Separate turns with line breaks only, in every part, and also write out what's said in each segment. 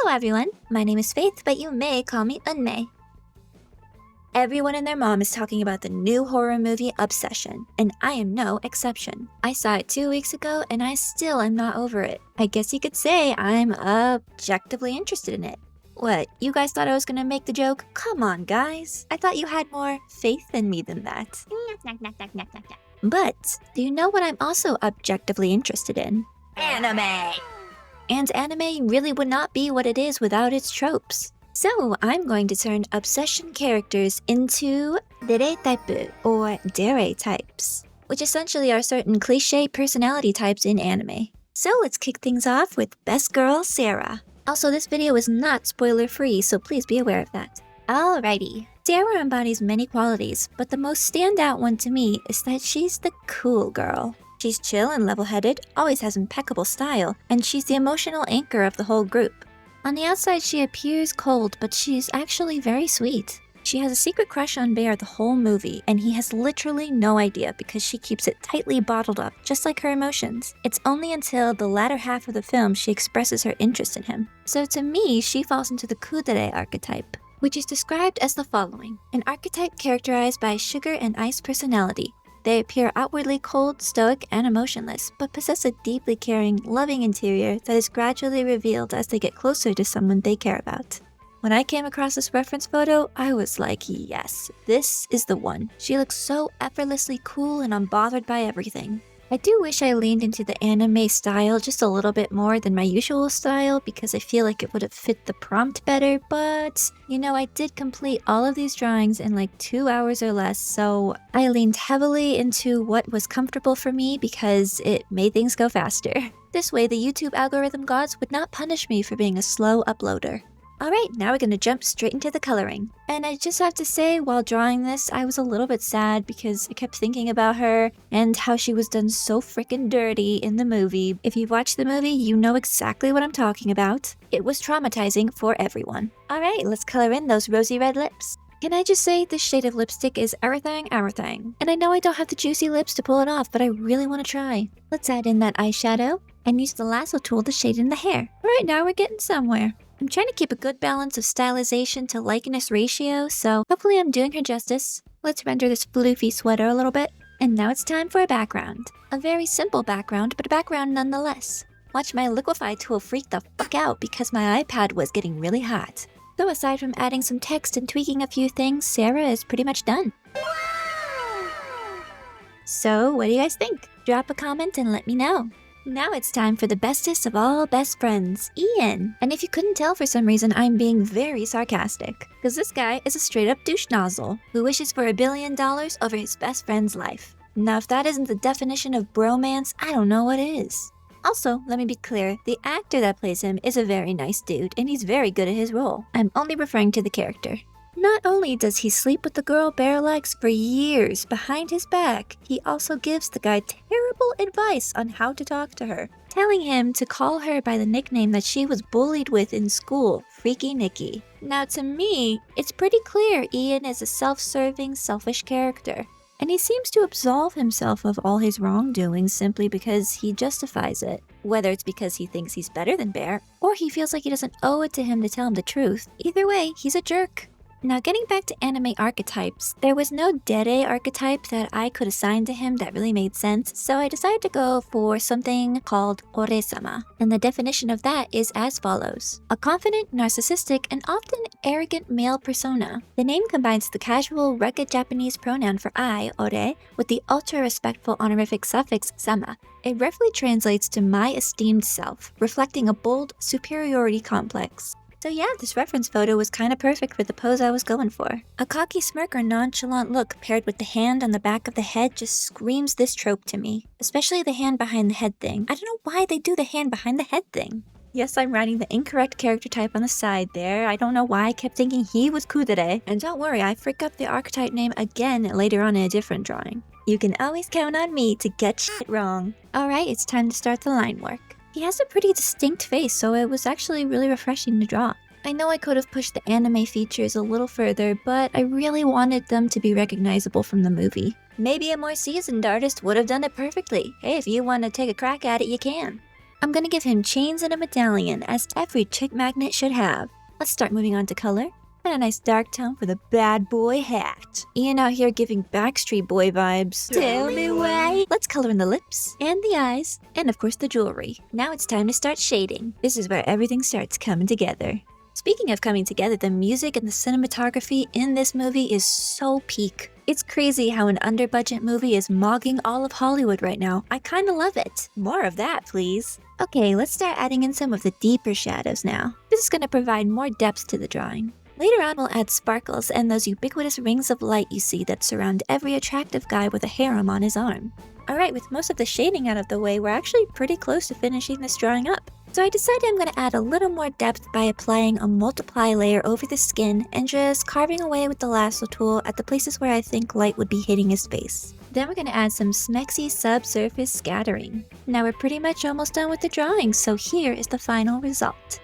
Hello everyone, my name is Faith, but you may call me Unmei. Everyone and their mom is talking about the new horror movie Obsession, and I am no exception. I saw it 2 weeks ago and I still am not over it. I guess you could say I'm objectively interested in it. What, you guys thought I was gonna make the joke? Come on guys, I thought you had more faith in me than that. But, do you know what I'm also objectively interested in? Anime! And anime really would not be what it is without its tropes. So I'm going to turn obsession characters into archetypes, or dere types, which essentially are certain cliché personality types in anime. So let's kick things off with best girl Sarah. Also, this video is not spoiler free, so please be aware of that. Alrighty. Sarah embodies many qualities, but the most standout one to me is that she's the cool girl. She's chill and level-headed, always has impeccable style, and she's the emotional anchor of the whole group. On the outside, she appears cold, but she's actually very sweet. She has a secret crush on Bear the whole movie, and he has literally no idea because she keeps it tightly bottled up, just like her emotions. It's only until the latter half of the film she expresses her interest in him. So to me, she falls into the kuudere archetype, which is described as the following: an archetype characterized by sugar and ice personality. They appear outwardly cold, stoic, and emotionless, but possess a deeply caring, loving interior that is gradually revealed as they get closer to someone they care about. When I came across this reference photo, I was like, yes, this is the one. She looks so effortlessly cool and unbothered by everything. I do wish I leaned into the anime style just a little bit more than my usual style because I feel like it would have fit the prompt better, but you know, I did complete all of these drawings in like 2 hours or less, so I leaned heavily into what was comfortable for me because it made things go faster. This way, the YouTube algorithm gods would not punish me for being a slow uploader. Alright, now we're gonna jump straight into the coloring. And I just have to say, while drawing this, I was a little bit sad because I kept thinking about her and how she was done so freaking dirty in the movie. If you've watched the movie, you know exactly what I'm talking about. It was traumatizing for everyone. Alright, let's color in those rosy red lips. Can I just say this shade of lipstick is everything. And I know I don't have the juicy lips to pull it off, but I really want to try. Let's add in that eyeshadow and use the lasso tool to shade in the hair. Alright, now we're getting somewhere. I'm trying to keep a good balance of stylization to likeness ratio, so hopefully I'm doing her justice. Let's render this floofy sweater a little bit. And now it's time for a background. A very simple background, but a background nonetheless. Watch my liquify tool freak the fuck out because my iPad was getting really hot. So aside from adding some text and tweaking a few things, Sarah is pretty much done. So what do you guys think? Drop a comment and let me know. Now it's time for the bestest of all best friends, Ian. And if you couldn't tell for some reason, I'm being very sarcastic. Because this guy is a straight up douche nozzle who wishes for $1 billion over his best friend's life. Now if that isn't the definition of bromance, I don't know what is. Also, let me be clear, the actor that plays him is a very nice dude and he's very good at his role. I'm only referring to the character. Not only does he sleep with the girl Bear likes for years behind his back, he also gives the guy terrible advice on how to talk to her, telling him to call her by the nickname that she was bullied with in school, Freaky Nikki. Now to me, it's pretty clear Ian is a self-serving, selfish character, and he seems to absolve himself of all his wrongdoings simply because he justifies it. Whether it's because he thinks he's better than Bear, or he feels like he doesn't owe it to him to tell him the truth. Either way, he's a jerk. Now getting back to anime archetypes, there was no dere archetype that I could assign to him that really made sense, so I decided to go for something called ore-sama. And the definition of that is as follows: a confident, narcissistic, and often arrogant male persona. The name combines the casual, rugged Japanese pronoun for I, ore, with the ultra-respectful honorific suffix sama. It roughly translates to my esteemed self, reflecting a bold superiority complex. So yeah, this reference photo was kinda perfect for the pose I was going for. A cocky smirk or nonchalant look paired with the hand on the back of the head just screams this trope to me. Especially the hand behind the head thing. I don't know why they do the hand behind the head thing. Yes, I'm writing the incorrect character type on the side there. I don't know why I kept thinking he was kuudere. And don't worry, I frick up the archetype name again later on in a different drawing. You can always count on me to get shit wrong. Alright, it's time to start the line work. He has a pretty distinct face, so it was actually really refreshing to draw. I know I could have pushed the anime features a little further, but I really wanted them to be recognizable from the movie. Maybe a more seasoned artist would have done it perfectly. Hey, if you want to take a crack at it, you can. I'm gonna give him chains and a medallion, as every chick magnet should have. Let's start moving on to color. And a nice dark tone for the bad boy hat. Ian out here giving Backstreet Boy vibes. Tell me why. Let's color in the lips, and the eyes, and of course the jewelry. Now it's time to start shading. This is where everything starts coming together. Speaking of coming together, the music and the cinematography in this movie is so peak. It's crazy how an under-budget movie is mogging all of Hollywood right now. I kinda love it. More of that, please. Okay, let's start adding in some of the deeper shadows now. This is gonna provide more depth to the drawing. Later on, we'll add sparkles and those ubiquitous rings of light you see that surround every attractive guy with a harem on his arm. Alright, with most of the shading out of the way, we're actually pretty close to finishing this drawing up. So I decided I'm going to add a little more depth by applying a multiply layer over the skin and just carving away with the lasso tool at the places where I think light would be hitting his face. Then we're going to add some smexy subsurface scattering. Now we're pretty much almost done with the drawing, so here is the final result.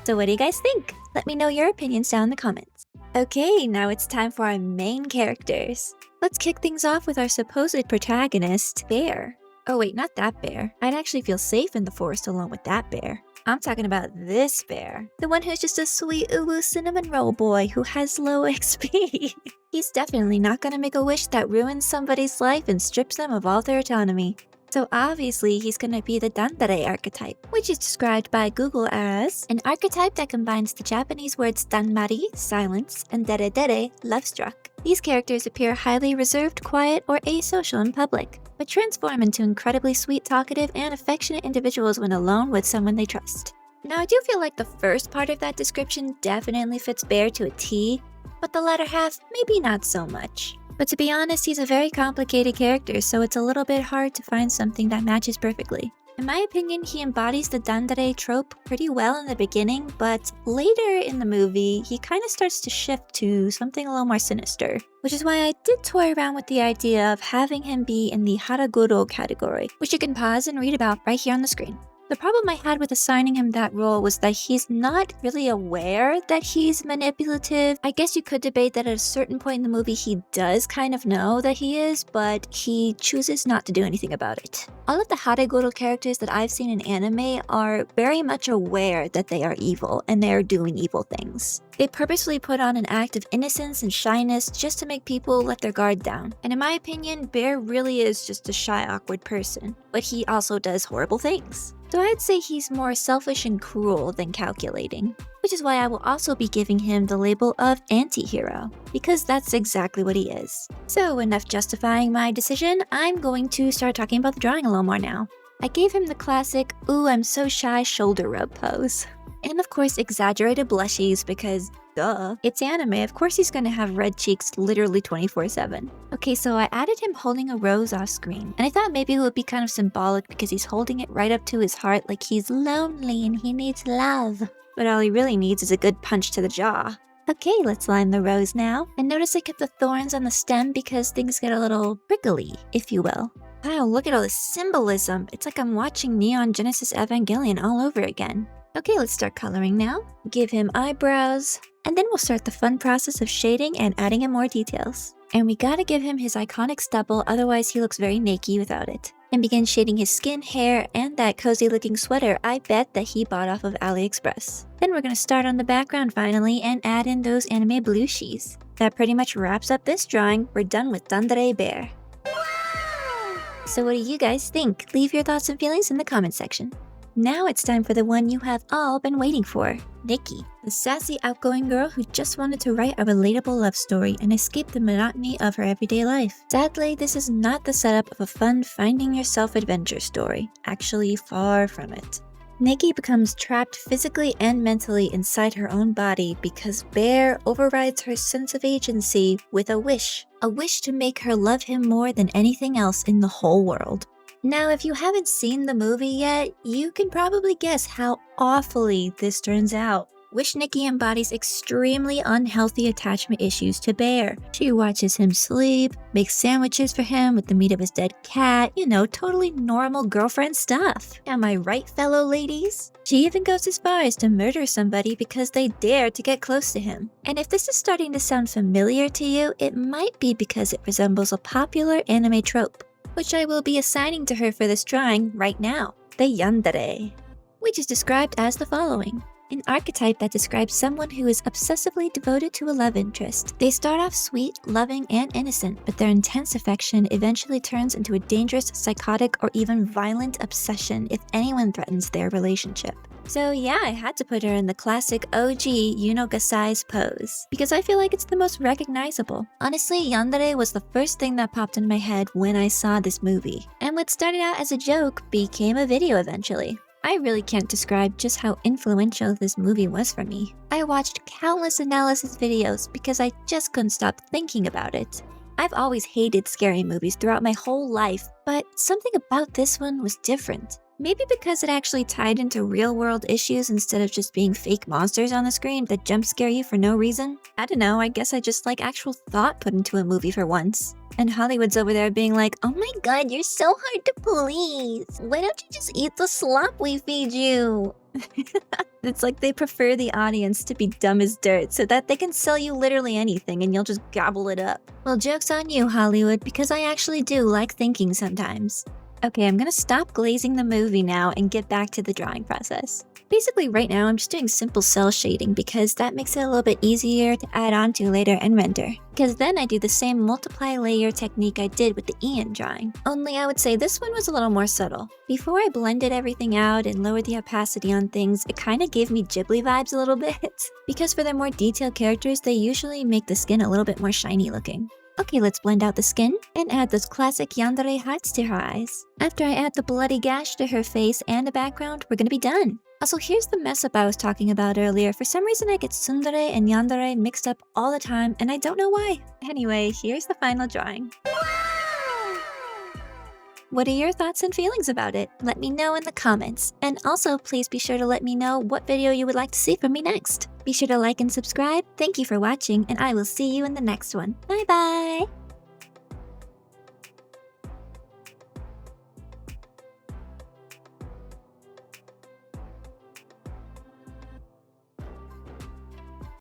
So what do you guys think? Let me know your opinions down in the comments. Okay, now it's time for our main characters. Let's kick things off with our supposed protagonist, Bear. Oh wait, not that bear. I'd actually feel safe in the forest along with that bear. I'm talking about this bear. The one who's just a sweet uwu cinnamon roll boy who has low XP. He's definitely not gonna make a wish that ruins somebody's life and strips them of all their autonomy. So obviously he's gonna be the dandere archetype, which is described by Google as an archetype that combines the Japanese words danmari, silence, and dere, love-struck. These characters appear highly reserved, quiet, or asocial in public, but transform into incredibly sweet, talkative, and affectionate individuals when alone with someone they trust. Now I do feel like the first part of that description definitely fits Bear to a T, but the latter half, maybe not so much. But to be honest, he's a very complicated character, so it's a little bit hard to find something that matches perfectly. In my opinion, he embodies the dandere trope pretty well in the beginning, but later in the movie, he kind of starts to shift to something a little more sinister. Which is why I did toy around with the idea of having him be in the haraguro category, which you can pause and read about right here on the screen. The problem I had with assigning him that role was that he's not really aware that he's manipulative. I guess you could debate that at a certain point in the movie he does kind of know that he is, but he chooses not to do anything about it. All of the haraguro characters that I've seen in anime are very much aware that they are evil and they are doing evil things. They purposefully put on an act of innocence and shyness just to make people let their guard down. And in my opinion, Bear really is just a shy, awkward person, but he also does horrible things. So I'd say he's more selfish and cruel than calculating, which is why I will also be giving him the label of anti-hero, because that's exactly what he is. So enough justifying my decision, I'm going to start talking about the drawing a little more now. I gave him the classic, ooh, I'm so shy shoulder rub pose. And of course exaggerated blushies because duh, it's anime, of course he's gonna have red cheeks literally 24/7. Okay, so I added him holding a rose off screen, and I thought maybe it would be kind of symbolic because he's holding it right up to his heart like he's lonely and he needs love. But all he really needs is a good punch to the jaw. Okay, let's line the rose now. And notice I kept the thorns on the stem because things get a little prickly, if you will. Wow, look at all this symbolism. It's like I'm watching Neon Genesis Evangelion all over again. Okay, let's start coloring now. Give him eyebrows, and then we'll start the fun process of shading and adding in more details. And we gotta give him his iconic stubble, otherwise he looks very naked without it. And begin shading his skin, hair, and that cozy looking sweater I bet that he bought off of AliExpress. Then we're gonna start on the background finally and add in those anime blushies. That pretty much wraps up this drawing. We're done with Dandere Bear. So what do you guys think? Leave your thoughts and feelings in the comment section. Now it's time for the one you have all been waiting for, Nikki, the sassy outgoing girl who just wanted to write a relatable love story and escape the monotony of her everyday life. Sadly, this is not the setup of a fun finding yourself adventure story, actually far from it. Nikki becomes trapped physically and mentally inside her own body because Bear overrides her sense of agency with a wish to make her love him more than anything else in the whole world. Now, if you haven't seen the movie yet, you can probably guess how awfully this turns out. Wish Nikki embodies extremely unhealthy attachment issues to Bear. She watches him sleep, makes sandwiches for him with the meat of his dead cat, you know, totally normal girlfriend stuff. Am I right, fellow ladies? She even goes as far as to murder somebody because they dare to get close to him. And if this is starting to sound familiar to you, it might be because it resembles a popular anime trope. which I will be assigning to her for this drawing right now, the yandere, which is described as the following. An archetype that describes someone who is obsessively devoted to a love interest. They start off sweet, loving, and innocent, but their intense affection eventually turns into a dangerous, psychotic, or even violent obsession if anyone threatens their relationship. So yeah, I had to put her in the classic OG Yunogasai's pose, because I feel like it's the most recognizable. Honestly, yandere was the first thing that popped in my head when I saw this movie. And what started out as a joke became a video eventually. I really can't describe just how influential this movie was for me. I watched countless analysis videos because I just couldn't stop thinking about it. I've always hated scary movies throughout my whole life, but something about this one was different. Maybe because it actually tied into real-world issues instead of just being fake monsters on the screen that jump scare you for no reason. I don't know, I guess I just like actual thought put into a movie for once. And Hollywood's over there being like, oh my god, you're so hard to please. Why don't you just eat the slop we feed you? It's like they prefer the audience to be dumb as dirt so that they can sell you literally anything and you'll just gobble it up. Well, joke's on you, Hollywood, because I actually do like thinking sometimes. Okay, I'm gonna stop glazing the movie now and get back to the drawing process. Basically, right now I'm just doing simple cell shading because that makes it a little bit easier to add on to later and render. Because then I do the same multiply layer technique I did with the Ian drawing. Only I would say this one was a little more subtle. Before I blended everything out and lowered the opacity on things, it kinda gave me Ghibli vibes a little bit. Because for their more detailed characters, they usually make the skin a little bit more shiny looking. Okay, let's blend out the skin and add those classic yandere hearts to her eyes. After I add the bloody gash to her face and the background, we're gonna be done. Also, here's the mess up I was talking about earlier. For some reason, I get tsundere and yandere mixed up all the time, and I don't know why. Anyway, here's the final drawing. What are your thoughts and feelings about it? Let me know in the comments. And also, please be sure to let me know what video you would like to see from me next. Be sure to like and subscribe. Thank you for watching, and I will see you in the next one. Bye bye!